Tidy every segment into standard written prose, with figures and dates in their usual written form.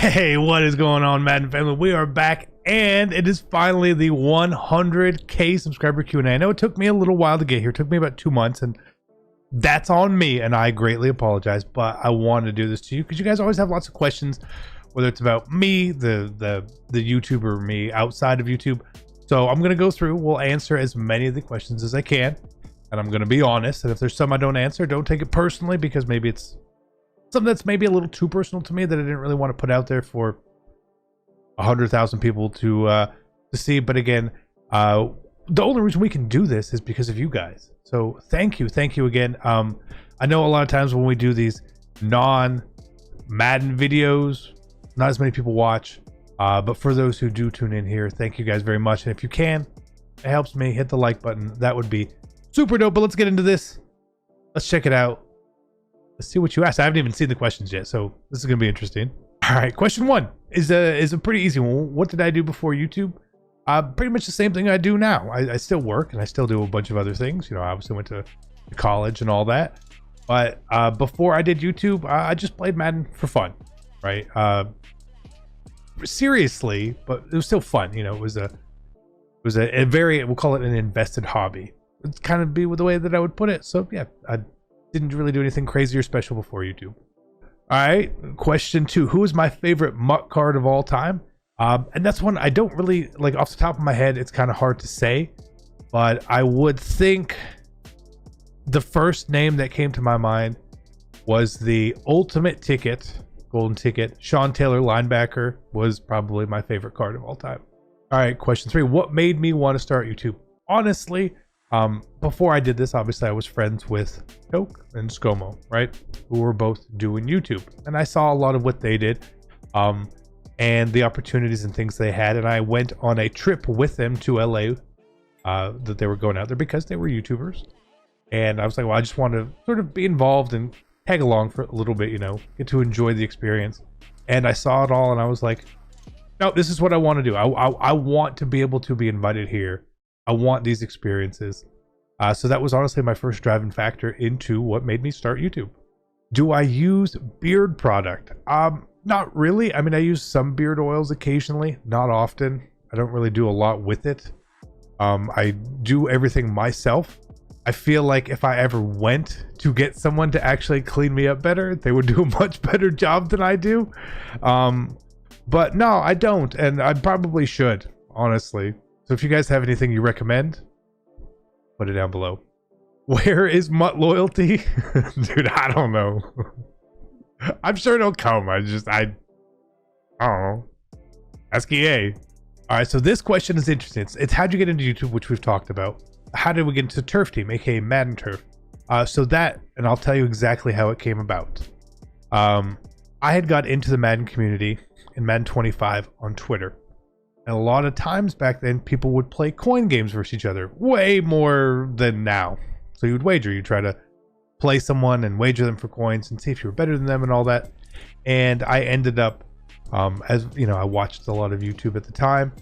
Hey, what is going on, Madden family? We are back, and it is finally the 100K subscriber Q&A. I know it took me a little while to get here. It took me about 2 months, and that's on me, and I greatly apologize, but I wanted to do this to you because you guys always have lots of questions, whether it's about me, the YouTuber, me outside of YouTube. So I'm going to go through. We'll answer as many of the questions as I can, and I'm going to be honest. And if there's some I don't answer, don't take it personally, because maybe it's something that's maybe a little too personal to me that I didn't really want to put out there for 100,000 people to see. But again, the only reason we can do this is because of you guys. So thank you again. I know a lot of times when we do these non-Madden videos, not as many people watch. But for those who do tune in here, thank you guys very much. And if you can, it helps me, hit the like button. That would be super dope. But let's get into this. Let's check it out. Let's see what you asked. I haven't even seen the questions yet, so this is going to be interesting. All right, question one is a pretty easy one. What did I do before YouTube? Pretty much the same thing I do now. I still work, and I still do a bunch of other things. You know, I obviously went to college and all that. But before I did YouTube, I just played Madden for fun, right? Seriously, but it was still fun. You know, it was a very, we'll call it an invested hobby. It's kind of be the way that I would put it. So yeah, I didn't really do anything crazy or special before YouTube. All right, question two. Who is my favorite Mutt card of all time? And that's one I don't really, like, off the top of my head, it's kind of hard to say, but I would think the first name that came to my mind was the ultimate ticket, golden ticket. Sean Taylor, linebacker, was probably my favorite card of all time. All right, question three. What made me want to start YouTube? Honestly, before I did this, obviously I was friends with Toke and Scomo, right? Who were both doing YouTube. And I saw a lot of what they did, and the opportunities and things they had. And I went on a trip with them to LA, that they were going out there because they were YouTubers. And I was like, well, I just want to sort of be involved and tag along for a little bit, you know, get to enjoy the experience. And I saw it all, and I was like, no, this is what I want to do. I want to be able to be invited here. I want these experiences. So that was honestly my first driving factor into what made me start YouTube. Do I use beard product? Not really. I mean, I use some beard oils occasionally, not often. I don't really do a lot with it. I do everything myself. I feel like if I ever went to get someone to actually clean me up better, they would do a much better job than I do. But no, I don't. And I probably should, honestly. So if you guys have anything you recommend, put it down below. Where is Mutt loyalty? Dude, I don't know. I'm sure it'll come. I don't know. Ask EA. All right, so this question is interesting. It's how'd you get into YouTube, which we've talked about. How did we get into Turf Team, aka Madden Turf? So that, and I'll tell you exactly how it came about. I had got into the Madden community in Madden 25 on Twitter. And a lot of times back then, people would play coin games versus each other, way more than now. So you would wager. You'd try to play someone and wager them for coins and see if you were better than them and all that. And I ended up, as you know, I watched a lot of YouTube at the time.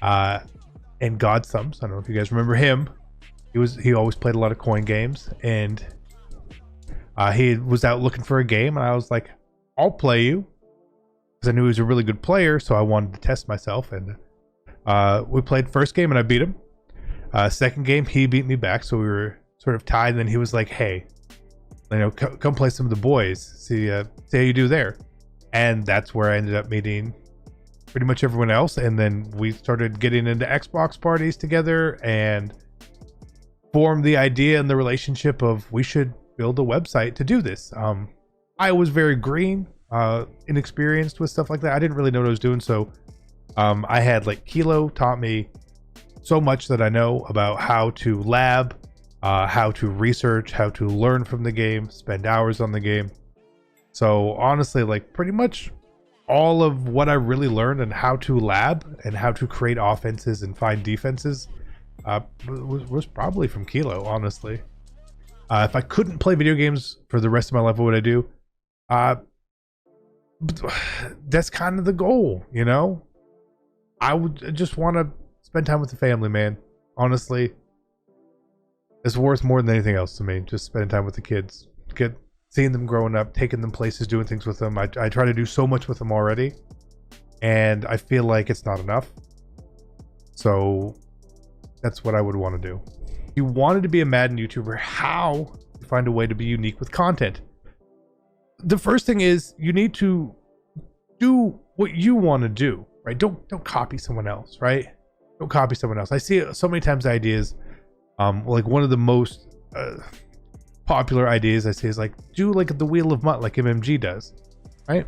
And Godsums, I don't know if you guys remember him. He always played a lot of coin games, and he was out looking for a game, and I was like, I'll play you, because I knew he was a really good player, so I wanted to test myself. And we played first game, and I beat him. Second game, he beat me back, so we were sort of tied. And then he was like, hey, you know, come play some of the boys, see how you do there. And that's where I ended up meeting pretty much everyone else. And then we started getting into Xbox parties together and formed the idea and the relationship of we should build a website to do this. I was very green, inexperienced with stuff like that. I didn't really know what I was doing. So I had, like, Kilo taught me so much that I know about how to lab, how to research, how to learn from the game, spend hours on the game. So honestly, like, pretty much all of what I really learned and how to lab and how to create offenses and find defenses was probably from Kilo, honestly. If I couldn't play video games for the rest of my life, what would I do? That's kind of the goal, you know? I would just want to spend time with the family, man. Honestly, it's worth more than anything else to me. Just spending time with the kids, seeing them growing up, taking them places, doing things with them. I try to do so much with them already. and I feel like it's not enough. So that's what I would want to do. If you wanted to be a Madden YouTuber, how to find a way to be unique with content? The first thing is you need to do what you want to do, right? Don't copy someone else, right? Don't copy someone else. I see so many times ideas, like one of the most popular ideas I see is like, do like the Wheel of Mutt like MMG does, right?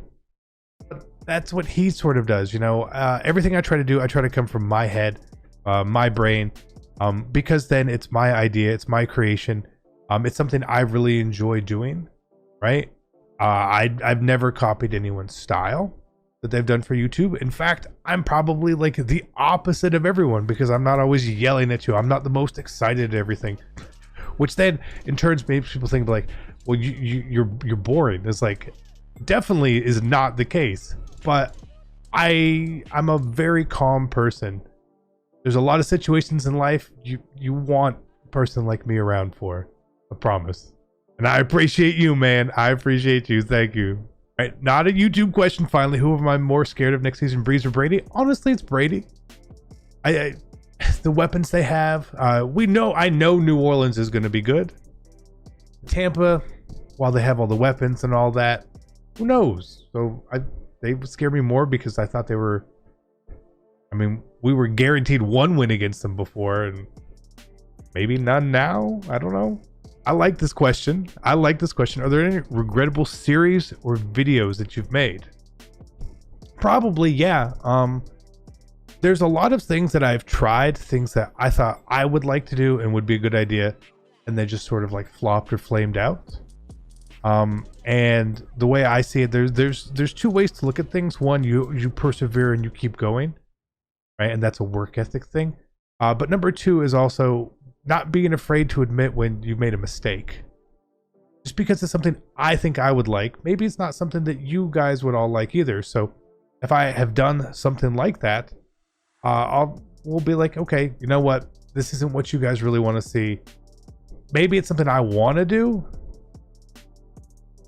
But that's what he sort of does, you know. Everything I try to do, I try to come from my head, my brain, because then it's my idea, it's my creation. It's something I really enjoy doing, right? I've never copied anyone's style that they've done for YouTube. In fact, I'm probably like the opposite of everyone because I'm not always yelling at you. I'm not the most excited at everything, which then in turns makes people think like, well, you're boring. It's like, definitely is not the case, but I'm a very calm person. There's a lot of situations in life you want a person like me around for, I promise. And I appreciate you, man. I appreciate you. Thank you. All right, not a YouTube question. Finally, who am I more scared of next season, Breeze or Brady? Honestly, it's Brady. The weapons they have. I know New Orleans is going to be good. Tampa, while they have all the weapons and all that, who knows? So they would scare me more because I thought they were. I mean, we were guaranteed one win against them before, and maybe none now. I don't know. I like this question. Are there any regrettable series or videos that you've made? Probably, yeah. There's a lot of things that I've tried, things that I thought I would like to do and would be a good idea, and they just sort of like flopped or flamed out. And the way I see it, there's two ways to look at things. One, you persevere and you keep going, right? And that's a work ethic thing. But number two is also not being afraid to admit when you've made a mistake. Just because it's something I think I would like, maybe it's not something that you guys would all like either. So if I have done something like that, we'll be like, okay, you know what? This isn't what you guys really want to see. Maybe it's something I want to do,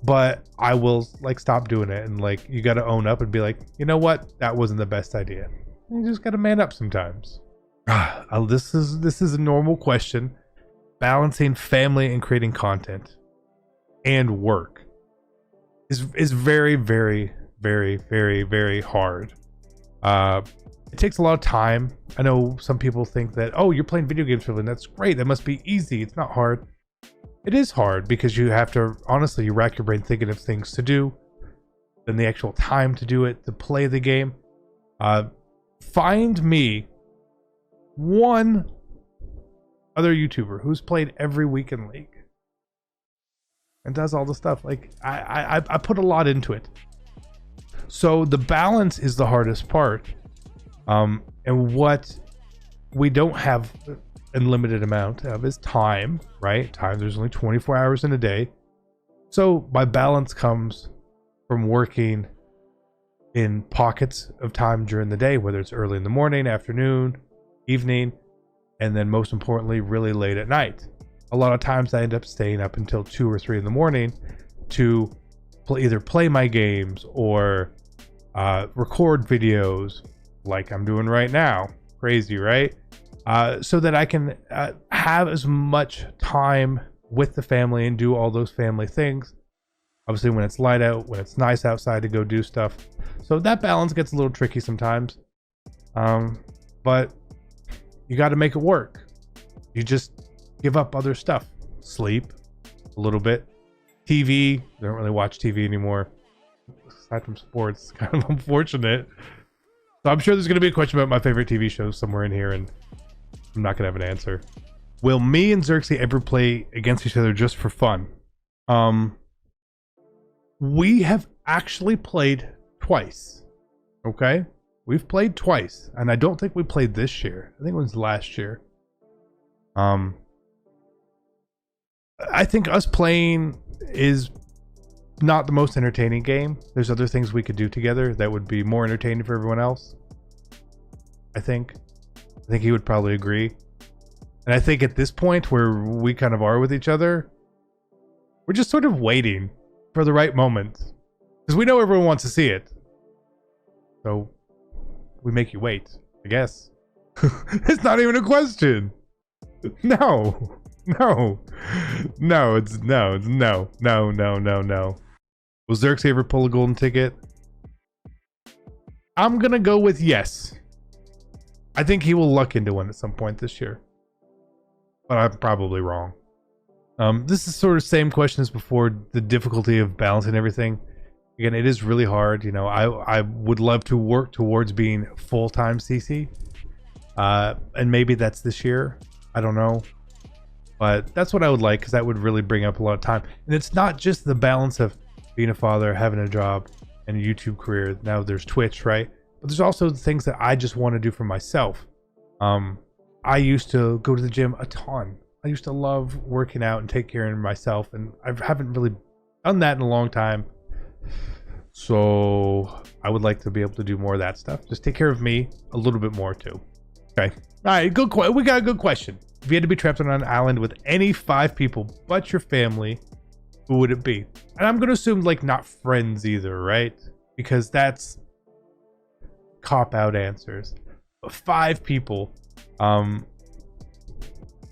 but I will like stop doing it. And like, you got to own up and be like, you know what? That wasn't the best idea. You just got to man up sometimes. This is a normal question. Balancing family and creating content and work is very, very, very, very, very hard. It takes a lot of time. I know some people think that, oh, you're playing video games for a living. That's great. That must be easy. It's not hard. It is hard because you have to, honestly, you rack your brain thinking of things to do, then the actual time to do it, to play the game. Find me one other YouTuber who's played every weekend league and does all the stuff. Like I put a lot into it. So the balance is the hardest part. And what we don't have an unlimited amount of is time, right? Time, there's only 24 hours in a day. So my balance comes from working in pockets of time during the day, whether it's early in the morning, afternoon, evening, and then most importantly, really late at night. A lot of times I end up staying up until 2 or 3 in the morning to either play my games or record videos like I'm doing right now. Crazy, right? So that I can have as much time with the family and do all those family things. Obviously when it's light out, when it's nice outside to go do stuff. So that balance gets a little tricky sometimes. But you got to make it work. You just give up other stuff. Sleep a little bit. TV. I don't really watch TV anymore. Aside from sports, it's kind of unfortunate. So I'm sure there's going to be a question about my favorite TV shows somewhere in here, and I'm not going to have an answer. Will me and Xerxes ever play against each other just for fun? We have actually played twice. Okay? We've played twice, and I don't think we played this year. I think it was last year. I think us playing is not the most entertaining game. There's other things we could do together that would be more entertaining for everyone else. I think he would probably agree. And I think at this point where we kind of are with each other, we're just sort of waiting for the right moment. Because we know everyone wants to see it. So we make you wait, I guess. It's not even a question. No. No. No, it's no. It's no. No, no, no, no. Will Xerxes ever pull a golden ticket? I'm gonna go with yes. I think he will luck into one at some point this year. But I'm probably wrong. This is sort of same question as before, the difficulty of balancing everything. Again, it is really hard. You know, I would love to work towards being full-time CC. And maybe that's this year. I don't know. But that's what I would like, because that would really bring up a lot of time. And it's not just the balance of being a father, having a job, and a YouTube career. Now there's Twitch, right? But there's also the things that I just want to do for myself. I used to go to the gym a ton. I used to love working out and take care of myself, and I haven't really done that in a long time. So I would like to be able to do more of that stuff. Just take care of me a little bit more too. Okay. All right, we got a good question. If you had to be trapped on an island with any 5 people but your family, who would it be? And I'm going to assume like not friends either, right? Because that's cop-out answers. But 5 people.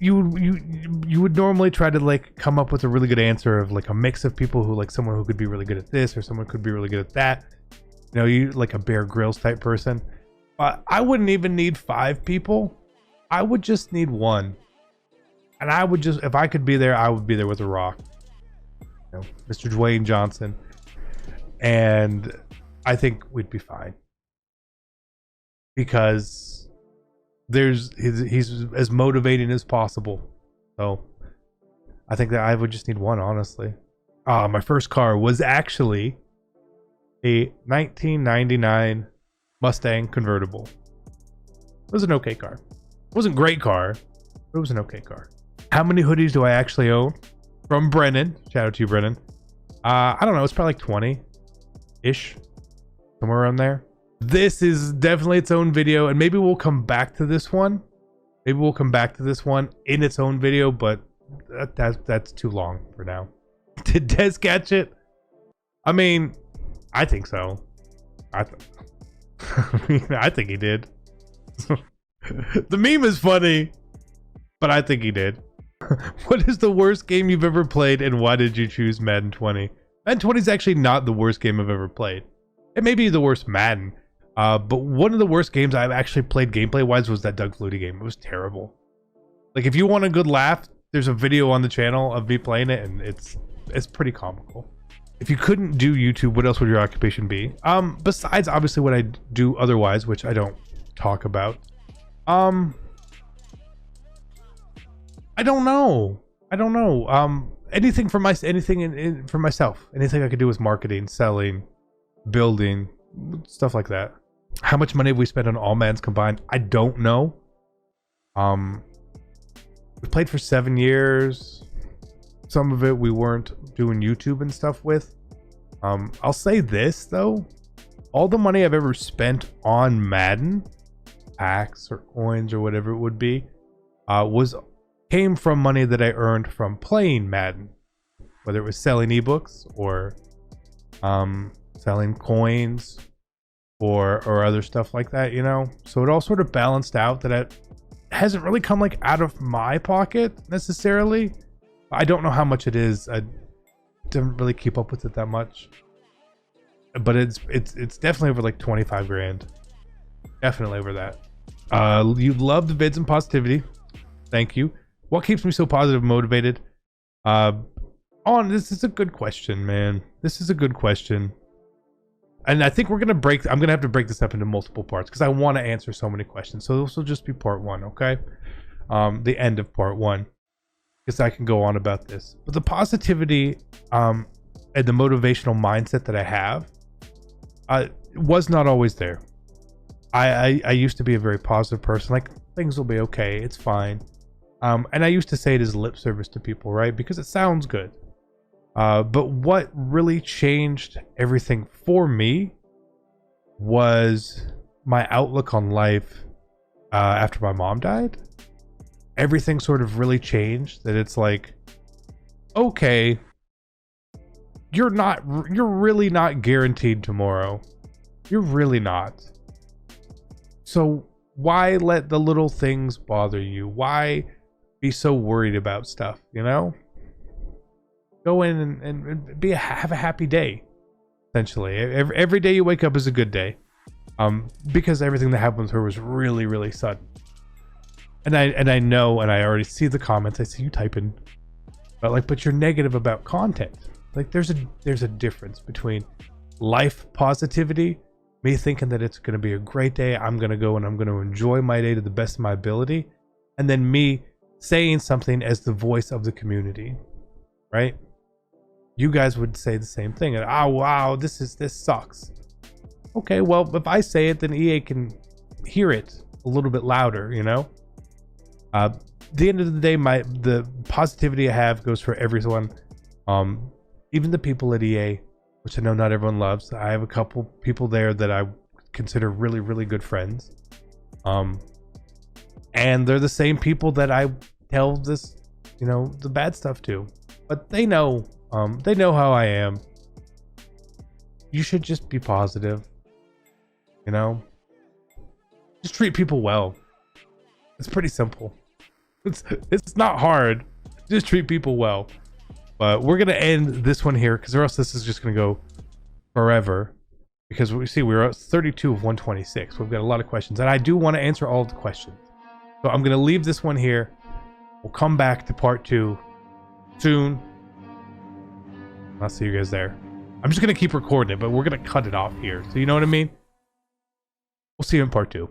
You would normally try to like come up with a really good answer of like a mix of people who like someone who could be really good at this or someone could be really good at that. You know, you like a Bear Grylls type person. I wouldn't even need 5 people. I would just need 1. And I would just, if I could be there, I would be there with a rock. You know, Mr. Dwayne Johnson. And I think we'd be fine. Because he's as motivating as possible. So I think that I would just need 1, honestly. My first car was actually a 1999 Mustang convertible. It was an okay car. It wasn't a great car, but it was an okay car. How many hoodies do I actually own? From Brennan. Shout out to you, Brennan. I don't know. It's probably like 20-ish. Somewhere around there. This is definitely its own video, and maybe we'll come back to this one. Maybe we'll come back to this one in its own video, but that's too long for now. Did Des catch it? I mean, I think so. I think he did. The meme is funny, but I think he did. What is the worst game you've ever played, and why did you choose Madden 20? Madden 20 is actually not the worst game I've ever played. It may be the worst Madden, but one of the worst games I've actually played gameplay-wise was that Doug Flutie game. It was terrible. Like, if you want a good laugh, there's a video on the channel of me playing it, and it's pretty comical. If you couldn't do YouTube, what else would your occupation be? Besides obviously what I do otherwise, which I don't talk about. I don't know. Anything for for myself. Anything I could do with marketing, selling, building, stuff like that. How much money have we spent on all Maddens combined? I don't know. We played for 7 years. Some of it we weren't doing YouTube and stuff with. I'll say this though. All the money I've ever spent on Madden, packs or coins or whatever it would be, came from money that I earned from playing Madden. Whether it was selling ebooks or selling coins or other stuff like that, you know. So it all sort of balanced out that it hasn't really come like out of my pocket necessarily. I don't know how much it is. I didn't really keep up with it that much, but it's definitely over like 25 grand. Definitely over that. You love the vids and positivity. Thank you. What keeps me so positive and motivated? This is a good question, man. This is a good question. And I think I'm gonna have to break this up into multiple parts because I want to answer so many questions. So this will just be part 1, okay? The end of part 1. Because I can go on about this. But the positivity and the motivational mindset that I have was not always there. I used to be a very positive person. Like, things will be okay. It's fine. And I used to say it as lip service to people, right? Because it sounds good. But what really changed everything for me was my outlook on life after my mom died. Everything sort of really changed. That it's like, okay, you're really not guaranteed tomorrow. You're really not. So why let the little things bother you? Why be so worried about stuff, you know? Go in and have a happy day. Essentially, every day you wake up is a good day, because everything that happened with her was really, really sudden. And I know, and I already see the comments. I see you typing, but you're negative about content. Like there's a difference between life positivity, me thinking that it's going to be a great day, I'm going to go and I'm going to enjoy my day to the best of my ability, and then me saying something as the voice of the community, right? You guys would say the same thing. Oh wow, this sucks. Okay, well if I say it, then EA can hear it a little bit louder, you know. At the end of the day, the positivity I have goes for everyone, even the people at EA, which I know not everyone loves. I have a couple people there that I consider really, really good friends, and they're the same people that I tell this, you know, the bad stuff to. But they know how I am. You should just be positive, you know. Just treat people well. It's pretty simple. It's not hard. Just treat people well. But we're gonna end this one here, because or else this is just gonna go forever. Because we see we're at 32 of 126. We've got a lot of questions, and I do want to answer all the questions. So I'm gonna leave this one here. We'll come back to part 2 soon. I'll see you guys there. I'm just gonna keep recording it, but we're gonna cut it off here. So you know what I mean? We'll see you in part 2.